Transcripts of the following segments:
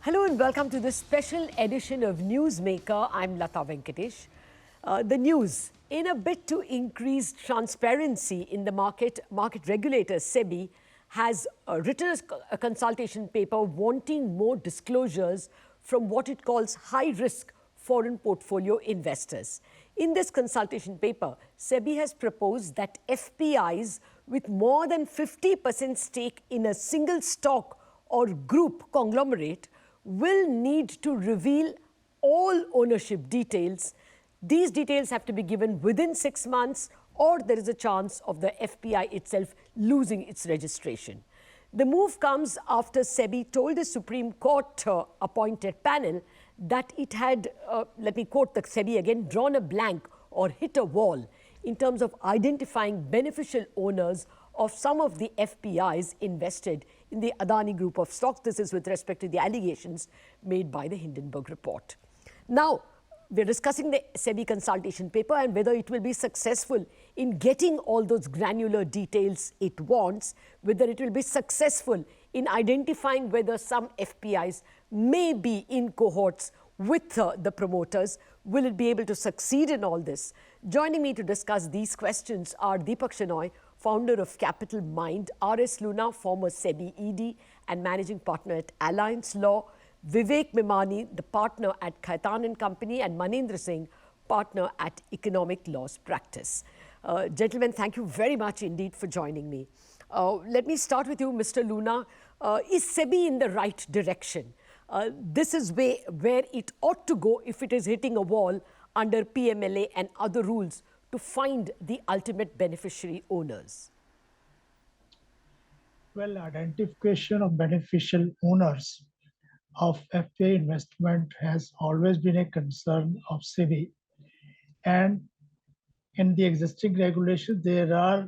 Hello and welcome to this special edition of Newsmaker. I'm Latha Venkatesh. The news, in a bid to increase transparency in the market regulator SEBI has written a consultation paper wanting more disclosures from what it calls high-risk foreign portfolio investors. In this consultation paper, SEBI has proposed that FPIs with more than 50% stake in a single stock or group conglomerate will need to reveal all ownership details. These details have to be given within 6 months, or there is a chance of the FPI itself losing its registration. The move comes after SEBI told the Supreme Court appointed panel that it had, let me quote the SEBI again, drawn a blank or hit a wall in terms of identifying beneficial owners of some of the FPIs invested in the Adani group of stocks. This is with respect to the allegations made by the Hindenburg report. Now, we're discussing the SEBI consultation paper and whether it will be successful in getting all those granular details it wants, whether it will be successful in identifying whether some FPIs may be in cohorts with the promoters. Will it be able to succeed in all this? Joining me to discuss these questions are Deepak Shenoy, founder of Capitalmind, R.S. Loona, former SEBI ED and managing partner at Alliance Law, Vivek Mimani, the partner at Khaitan and Company, and Manendra Singh, partner at Economic Laws Practice. Gentlemen, thank you very much indeed for joining me. Let me start with you, Mr. Loona. Is SEBI in the right direction? This is where it ought to go if it is hitting a wall under PMLA and other rules to find the ultimate beneficiary owners. Well, identification of beneficial owners of FPI investment has always been a concern of SEBI. And in the existing regulations, there are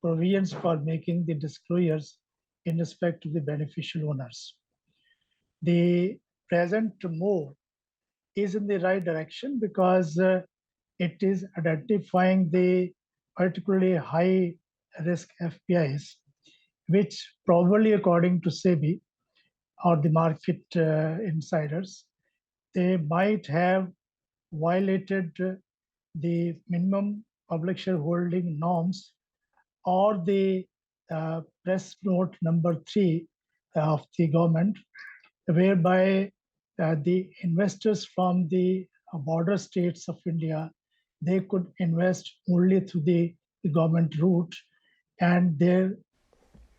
provisions for making the disclosures in respect to the beneficial owners. The present move is in the right direction because it is identifying the particularly high risk FPIs, which probably according to SEBI or the market insiders, they might have violated the minimum public shareholding norms or the press note number 3 of the government, whereby the investors from the border states of India, they could invest only through the government route. And there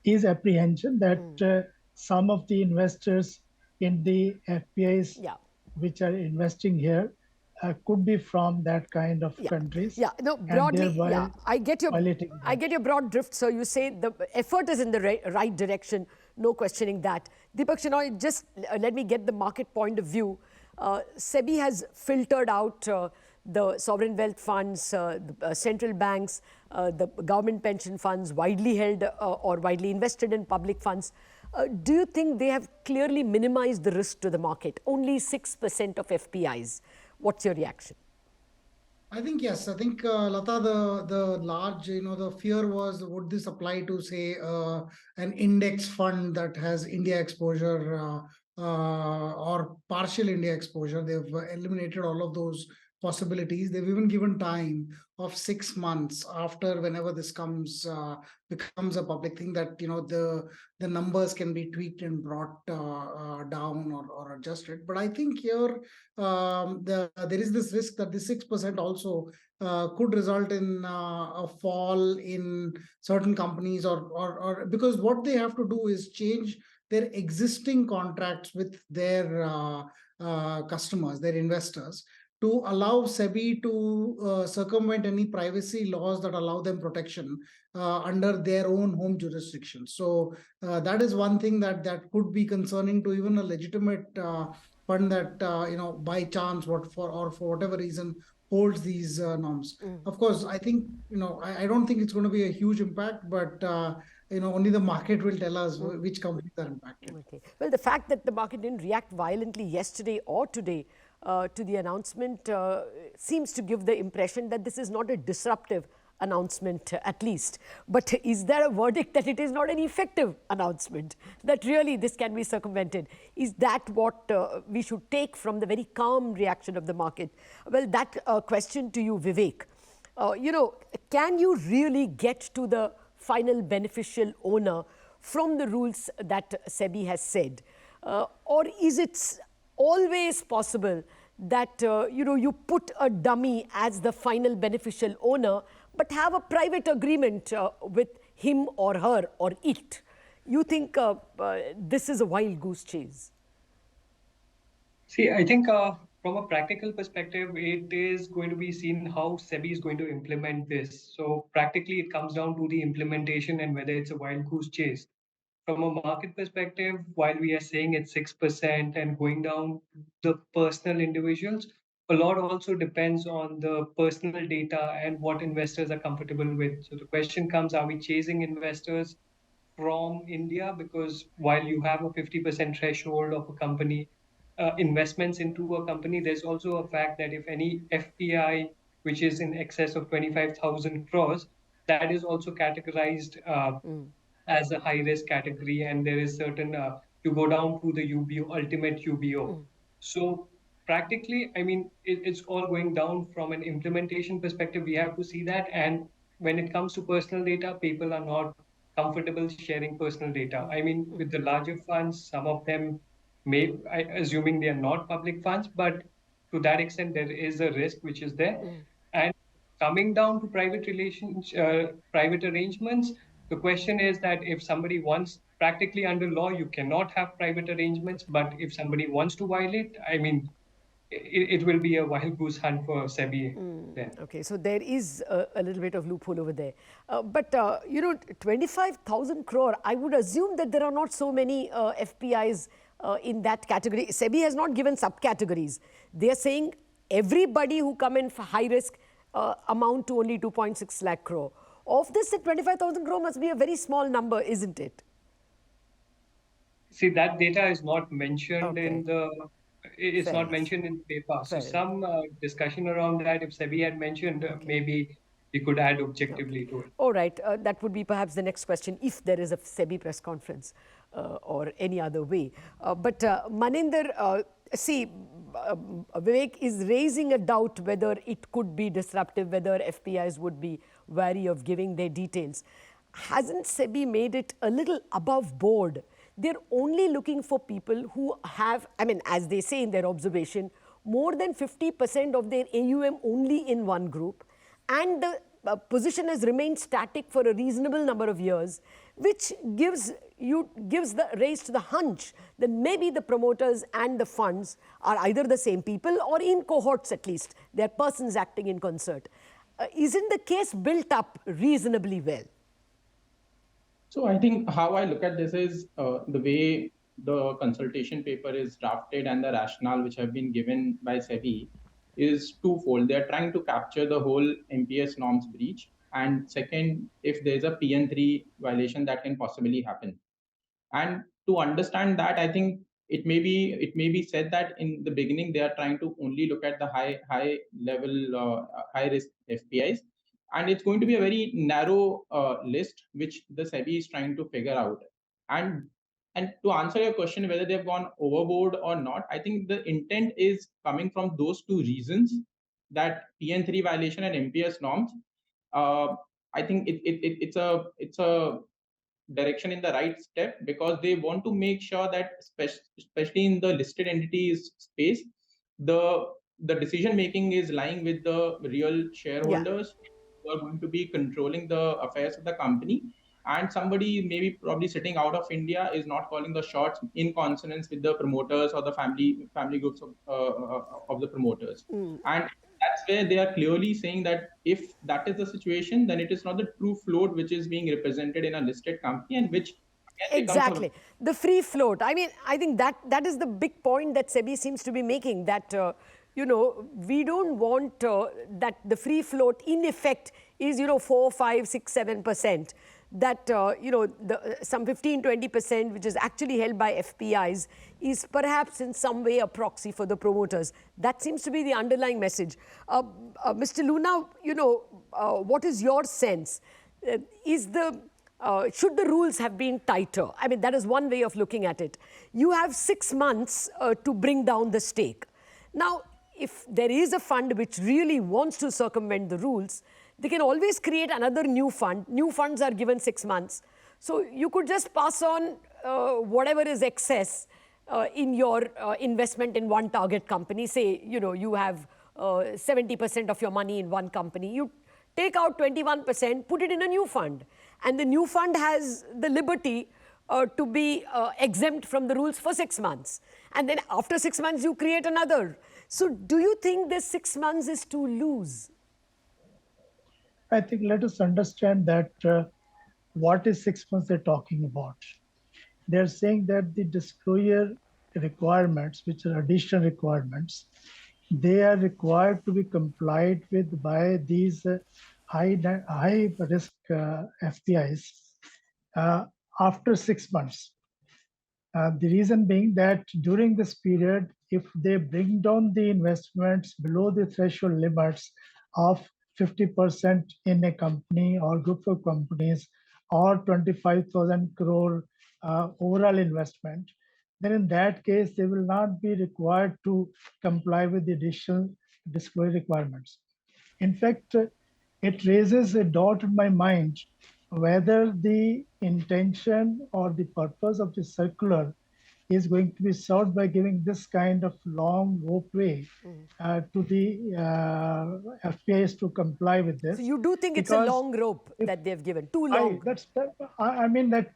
is apprehension that some of the investors in the FPIs which are investing here could be from that kind of countries. Yeah, no, broadly, I get your broad drift. So you say the effort is in the right direction, no questioning that. Deepak Shenoy, just let me get the market point of view. SEBI has filtered out the sovereign wealth funds, the central banks, the government pension funds, widely held or widely invested in public funds. Do you think they have clearly minimized the risk to the market? Only 6% of FPIs. What's your reaction? I think yes. I think Latha, the large, the fear was, would this apply to say an index fund that has India exposure or partial India exposure? They've eliminated all of those possibilities. They've even given time of 6 months after whenever this becomes a public thing that the numbers can be tweaked and brought down or adjusted. But I think here there is this risk that the 6% also could result in a fall in certain companies or because what they have to do is change their existing contracts with their customers, their investors, to allow SEBI to circumvent any privacy laws that allow them protection under their own home jurisdiction. So that is one thing that could be concerning to even a legitimate fund that by chance or for whatever reason holds these norms. Of course, I think I don't think it's going to be a huge impact, but only the market will tell us which companies are impacted. Okay. Well, the fact that the market didn't react violently yesterday or today to the announcement seems to give the impression that this is not a disruptive announcement at least. But is there a verdict that it is not an effective announcement, that really this can be circumvented? Is that what we should take from the very calm reaction of the market? Well, that question to you, Vivek. Can you really get to the final beneficial owner from the rules that SEBI has said? Or is it always possible that you put a dummy as the final beneficial owner, but have a private agreement with him or her or it? You think this is a wild goose chase? See, I think from a practical perspective, it is going to be seen how SEBI is going to implement this. So practically, it comes down to the implementation and whether it's a wild goose chase. From a market perspective, while we are saying it's 6% and going down the personal individuals, a lot also depends on the personal data and what investors are comfortable with. So the question comes, are we chasing investors from India? Because while you have a 50% threshold of a company, investments into a company, there's also a fact that if any FPI, which is in excess of 25,000 crores, that is also categorized as a high risk category, and there is certain you go down to the UBO, ultimate UBO. So practically, I mean, it's all going down from an implementation perspective. We have to see that, and when it comes to personal data, people are not comfortable sharing personal data. I mean, with the larger funds, some of them may, assuming they are not public funds, but to that extent, there is a risk which is there. And coming down to private relations, private arrangements, the question is that if somebody wants, practically under law, you cannot have private arrangements, but if somebody wants to violate, I mean, it will be a wild goose hunt for SEBI then. Okay, so there is a little bit of loophole over there. But 25,000 crore, I would assume that there are not so many FPIs in that category. SEBI has not given subcategories. They are saying everybody who come in for high risk amount to only 2.6 lakh crore. Of this, the 25,000 crore must be a very small number, isn't it? See, that data is not mentioned in the, it's Fair not enough. mentioned in the paper. So Fair some discussion around that, if SEBI had mentioned, maybe we could add objectively to it. All right, that would be perhaps the next question, if there is a SEBI press conference or any other way. But Manendra, see, Vivek is raising a doubt whether it could be disruptive, whether FPIs would be wary of giving their details. Hasn't SEBI made it a little above board? They're only looking for people who have, I mean, as they say in their observation, more than 50% of their AUM only in one group, and the position has remained static for a reasonable number of years, which gives the raise to the hunch that maybe the promoters and the funds are either the same people or in cohorts at least. They're persons acting in concert. Isn't the case built up reasonably well? So I think how I look at this is the way the consultation paper is drafted and the rationale which have been given by SEBI is twofold. They're trying to capture the whole MPS norms breach, and second, if there's a PN3 violation that can possibly happen. And to understand that, I think it may be said that in the beginning they are trying to only look at the high level high risk FPIs, and it's going to be a very narrow list which the SEBI is trying to figure out. And to answer your question whether they've gone overboard or not, I think the intent is coming from those two reasons, that PN3 violation and MPS norms. I think it's a direction in the right step, because they want to make sure that especially in the listed entities space, the decision making is lying with the real shareholders who are going to be controlling the affairs of the company, and somebody maybe probably sitting out of India is not calling the shots in consonance with the promoters or the family groups of the promoters. And that's where they are clearly saying that if that is the situation, then it is not the true float which is being represented in a listed company, and which exactly the free float. I mean, I think that is the big point that SEBI seems to be making, that we don't want that the free float in effect is, 4, 5, 6, 7%. That, some 15, 20%, which is actually held by FPIs, is perhaps in some way a proxy for the promoters. That seems to be the underlying message. Mr. Loona, what is your sense? Should the rules have been tighter? I mean, that is one way of looking at it. You have 6 months to bring down the stake. Now, if there is a fund which really wants to circumvent the rules, they can always create another new fund. New funds are given 6 months. So you could just pass on whatever is excess in your investment in one target company. Say, you have 70% of your money in one company. You take out 21%, put it in a new fund. And the new fund has the liberty to be exempt from the rules for 6 months. And then after 6 months, you create another. So do you think this 6 months is too loose? I think let us understand that what is 6 months they're talking about. They're saying that the disclosure requirements, which are additional requirements, they are required to be complied with by these high risk FPIs after 6 months. The reason being that during this period, if they bring down the investments below the threshold limits of 50% in a company or group of companies or 25,000 crore overall investment, then in that case, they will not be required to comply with the additional disclosure requirements. In fact, it raises a doubt in my mind whether the intention or the purpose of the circular is going to be served by giving this kind of long ropeway to the FPIs to comply with this. So you do think it's a long rope that they've given, too long? I mean that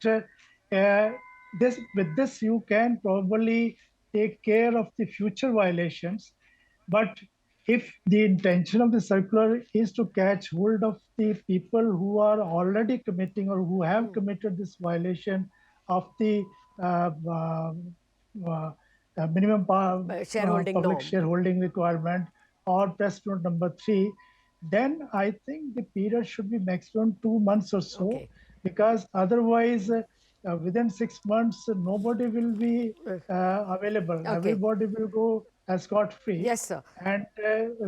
with this you can probably take care of the future violations, but if the intention of the circular is to catch hold of the people who are already committing or who have committed this violation of the minimum public shareholding requirement or press note number 3, then I think the period should be maximum 2 months or so, because otherwise within 6 months nobody will be available. Everybody will go scot-free. Yes, sir. And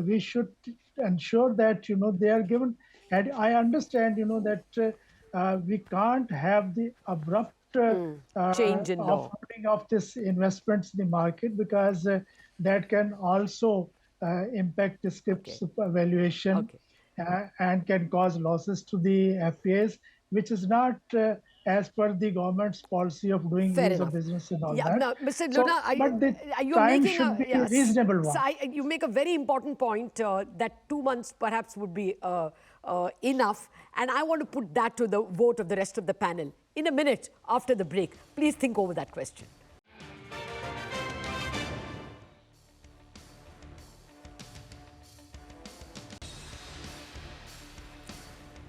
we should ensure that they are given. And I understand that we can't have the abrupt change in law of this investments in the market, because that can also impact the script's valuation and can cause losses to the FPIs, which is not as per the government's policy of doing use of business and all that. Now, Mr. Loona, but the time should be a reasonable one. So you make a very important point that 2 months perhaps would be enough. And I want to put that to the vote of the rest of the panel in a minute after the break. Please think over that question.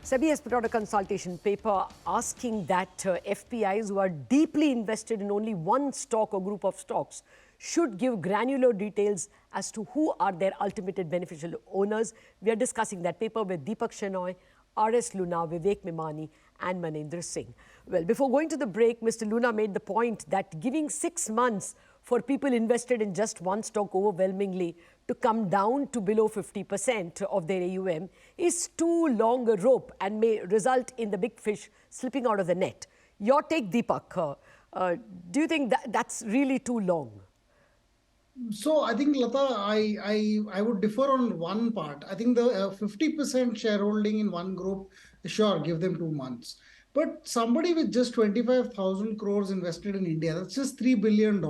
SEBI has put out a consultation paper asking that FPIs who are deeply invested in only one stock or group of stocks should give granular details as to who are their ultimate beneficial owners. We are discussing that paper with Deepak Shenoy, R.S. Loona, Vivek Mimani and Manendra Singh. Well, before going to the break, Mr. Loona made the point that giving 6 months for people invested in just one stock overwhelmingly to come down to below 50% of their AUM is too long a rope and may result in the big fish slipping out of the net. Your take, Deepak. Do you think that that's really too long? So I think, Latha, I would differ on one part. I think the 50% shareholding in one group, sure, give them 2 months. But somebody with just 25,000 crores invested in India, that's just $3 billion,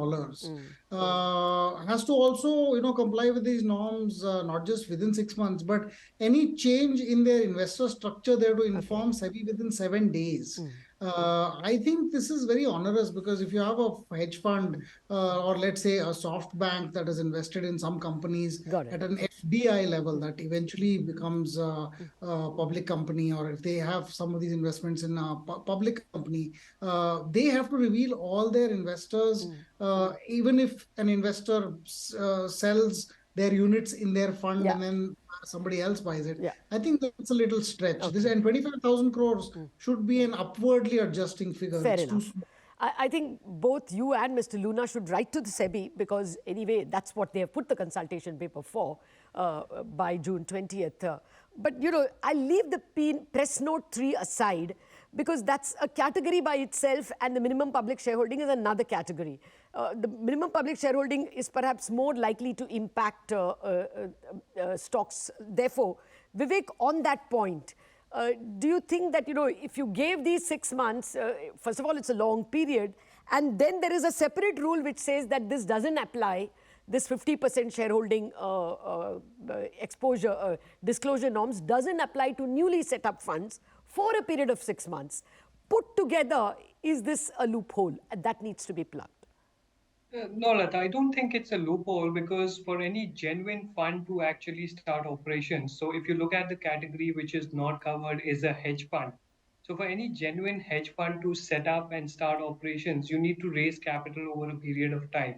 has to also, comply with these norms, not just within 6 months, but any change in their investor structure, they have to inform SEBI within 7 days. I think this is very onerous, because if you have a hedge fund or let's say a soft bank that is invested in some companies at an FDI level that eventually becomes a public company, or if they have some of these investments in a public company, they have to reveal all their investors. Even if an investor sells their units in their fund Yeah. and then somebody else buys it. Yeah. I think that's a little stretch. This Okay. and 25,000 crores should be an upwardly adjusting figure. Fair It's too enough. small. I think both you and Mr. Loona should write to the SEBI, because anyway, that's what they have put the consultation paper for by June 20th. But, you know, I'll leave the press note 3 aside, because that's a category by itself and the minimum public shareholding is another category. The minimum public shareholding is perhaps more likely to impact stocks. Therefore, Vivek, on that point, do you think that, you know, if you gave these 6 months, first of all, it's a long period, and then there is a separate rule which says that this doesn't apply, this 50% shareholding exposure, disclosure norms doesn't apply to newly set up funds for a period of 6 months. Put together, is this a loophole that needs to be plugged? No, Latha, I don't think it's a loophole, because for any genuine fund to actually start operations, so if you look at the category which is not covered is a hedge fund. So for any genuine hedge fund to set up and start operations, you need to raise capital over a period of time.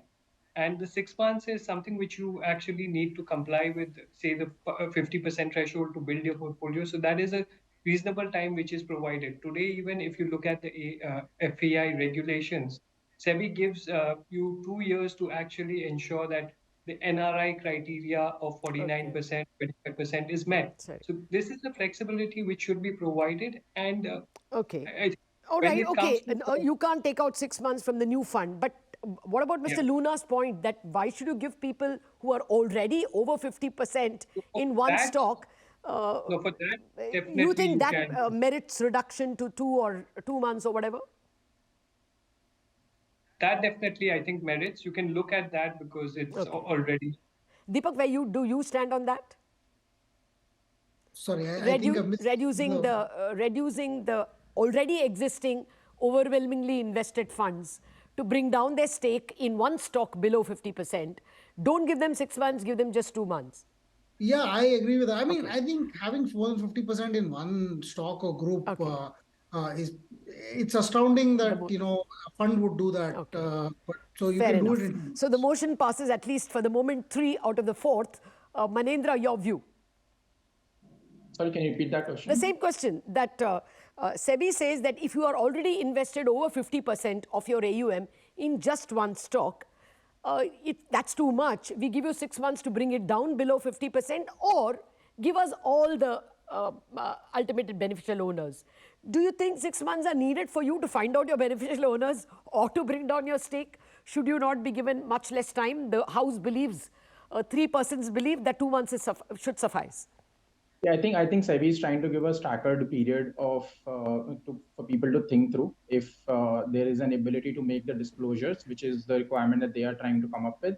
And the 6 months is something which you actually need to comply with, say, the 50% threshold to build your portfolio. So that is a reasonable time which is provided. Today, even if you look at the FPI regulations, SEBI gives you 2 years to actually ensure that the NRI criteria of 49%, 25% is met. Sorry. So this is the flexibility which should be provided. And Okay. All when right, it comes okay. to You can't take out 6 months from the new fund. But what about Mr. Loona's point that why should you give people who are already over 50% in one that- stock? so for that, definitely You think that can. merits reduction to 2 months or whatever? That definitely, I think, merits. You can look at that because it's already. Deepak, do you stand on that? Sorry, I think I missed reducing the already existing overwhelmingly invested funds to bring down their stake in one stock below 50%. Don't give them 6 months, give them just 2 months. Yeah, I agree with that. I mean, I think having more than 50% in one stock or group it's astounding that you know a fund would do that. But so you Fair can enough. do it. So the motion passes at least for the moment 3 out of the 4th. Manendra, your view? Sorry, can you repeat that question? The same question that SEBI says that if you are already invested over 50% of your AUM in just one stock, that's too much. We give you 6 months to bring it down below 50%, or give us all the ultimate beneficial owners. Do you think 6 months are needed for you to find out your beneficial owners or to bring down your stake? Should you not be given much less time? The House believes, 3 persons believe that 2 months should suffice. Yeah, I think SEBI is trying to give a staggered period of for people to think through if there is an ability to make the disclosures, which is the requirement that they are trying to come up with,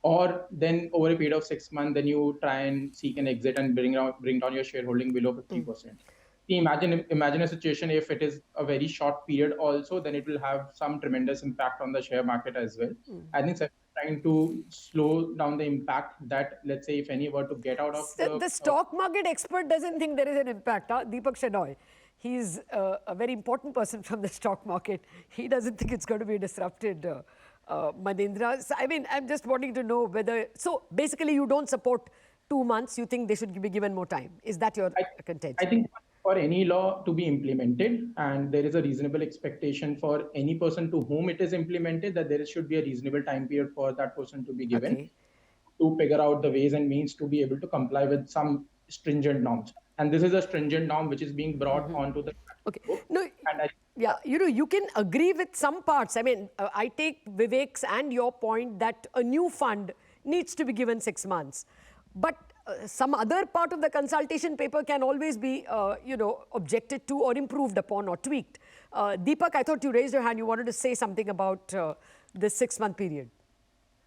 or then over a period of 6 months, then you try and seek an exit and bring down your shareholding below 50%. Imagine a situation if it is a very short period also, then it will have some tremendous impact on the share market as well. I think SEBI is trying to slow down the impact that, let's say, if any were to get out of the stock market expert doesn't think there is an impact. Deepak Shenoy, he's a very important person from the stock market. He doesn't think it's going to be disrupted. Manendra, so, I mean, I'm just wanting to know whether, so basically you don't support 2 months, you think they should be given more time. Is that your contention? I think for any law to be implemented, and there is a reasonable expectation for any person to whom it is implemented, that there should be a reasonable time period for that person to be given to figure out the ways and means to be able to comply with some stringent norms. And this is a stringent norm which is being brought onto the book. No, yeah, you know, you can agree with some parts. I mean, I take Vivek's and your point that a new fund needs to be given 6 months. But some other part of the consultation paper can always be, you know, objected to or improved upon or tweaked. Deepak, I thought you raised your hand. You wanted to say something about this 6-month period.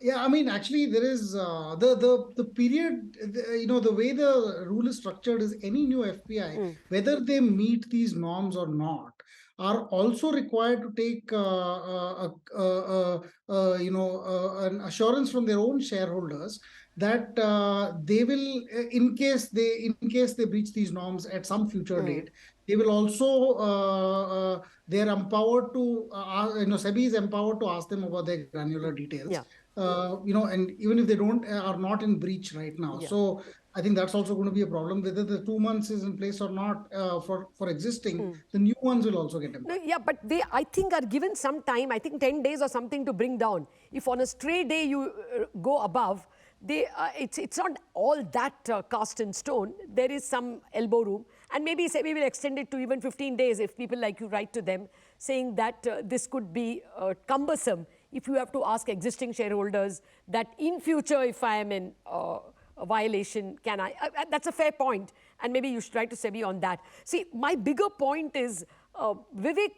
Yeah, I mean, actually, there is the period, you know, the way the rule is structured is any new FPI, whether they meet these norms or not, are also required to take, an assurance from their own shareholders that they will, in case they breach these norms at some future date, they will also they're empowered to, SEBI is empowered to ask them about their granular details. and even if they are not in breach right now. Yeah. So I think that's also going to be a problem. Whether the 2 months is in place or not for existing, the new ones will also get No, impacted. yeah, but they, I think, are given some time, I think 10 days or something to bring down. If on a stray day you go above, it's not all that cast in stone. There is some elbow room. And maybe SEBI will extend it to even 15 days if people like you write to them saying that this could be cumbersome if you have to ask existing shareholders that in future, if I am in a violation, can I? That's a fair point, and maybe you should write to SEBI on that. See, my bigger point is, Vivek,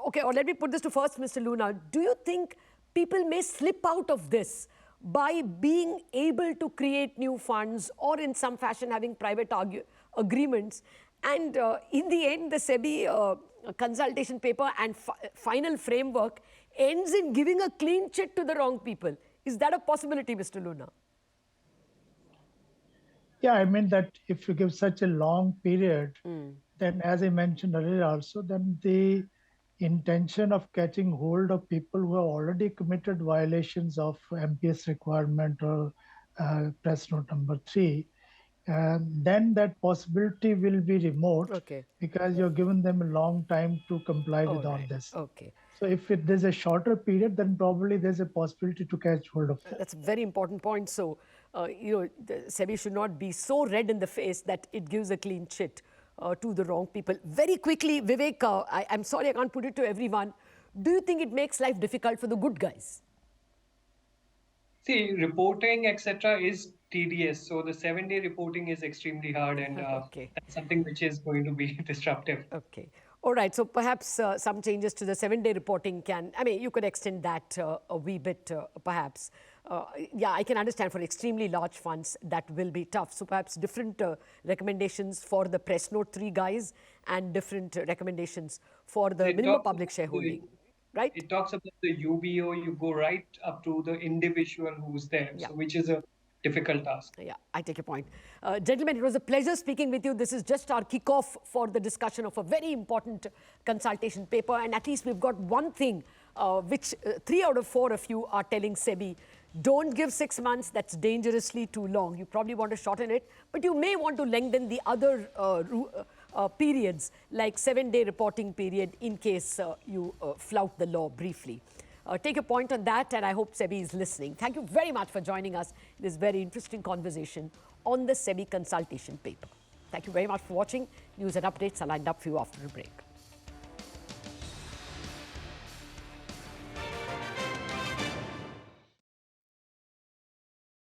okay, or let me put this to first, Mr. Loona. Do you think people may slip out of this by being able to create new funds or in some fashion having private agreements? And in the end, the SEBI consultation paper and final framework ends in giving a clean chit to the wrong people. Is that a possibility, Mr. Loona? Yeah, I mean that if you give such a long period, then as I mentioned earlier also, then the intention of catching hold of people who have already committed violations of MPS requirement or press note number 3, and then that possibility will be remote because you're given them a long time to comply with all this. Okay. So if there's a shorter period, then probably there's a possibility to catch hold of that. That's a very important point. So, the SEBI should not be so red in the face that it gives a clean chit to the wrong people. Very quickly, Vivek, I'm sorry I can't put it to everyone. Do you think it makes life difficult for the good guys? See, reporting, etc., is tedious. So the 7-day reporting is extremely hard, and that's something which is going to be disruptive. Okay. All right. So perhaps some changes to the 7-day reporting you could extend that a wee bit, perhaps. Yeah, I can understand for extremely large funds that will be tough. So perhaps different recommendations for the press note 3 guys and different recommendations for the minimum public shareholding. Right? It talks about the UBO, you go right up to the individual who's there, so which is a difficult task. Yeah, I take your point. Gentlemen, it was a pleasure speaking with you. This is just our kickoff for the discussion of a very important consultation paper. And at least we've got one thing which 3 out of 4 of you are telling SEBI, don't give 6 months, that's dangerously too long. You probably want to shorten it, but you may want to lengthen the other periods, like 7-day reporting period in case you flout the law briefly. Take a point on that, and I hope SEBI is listening. Thank you very much for joining us in this very interesting conversation on the SEBI consultation paper. Thank you very much for watching. News and updates are lined up for you after a break.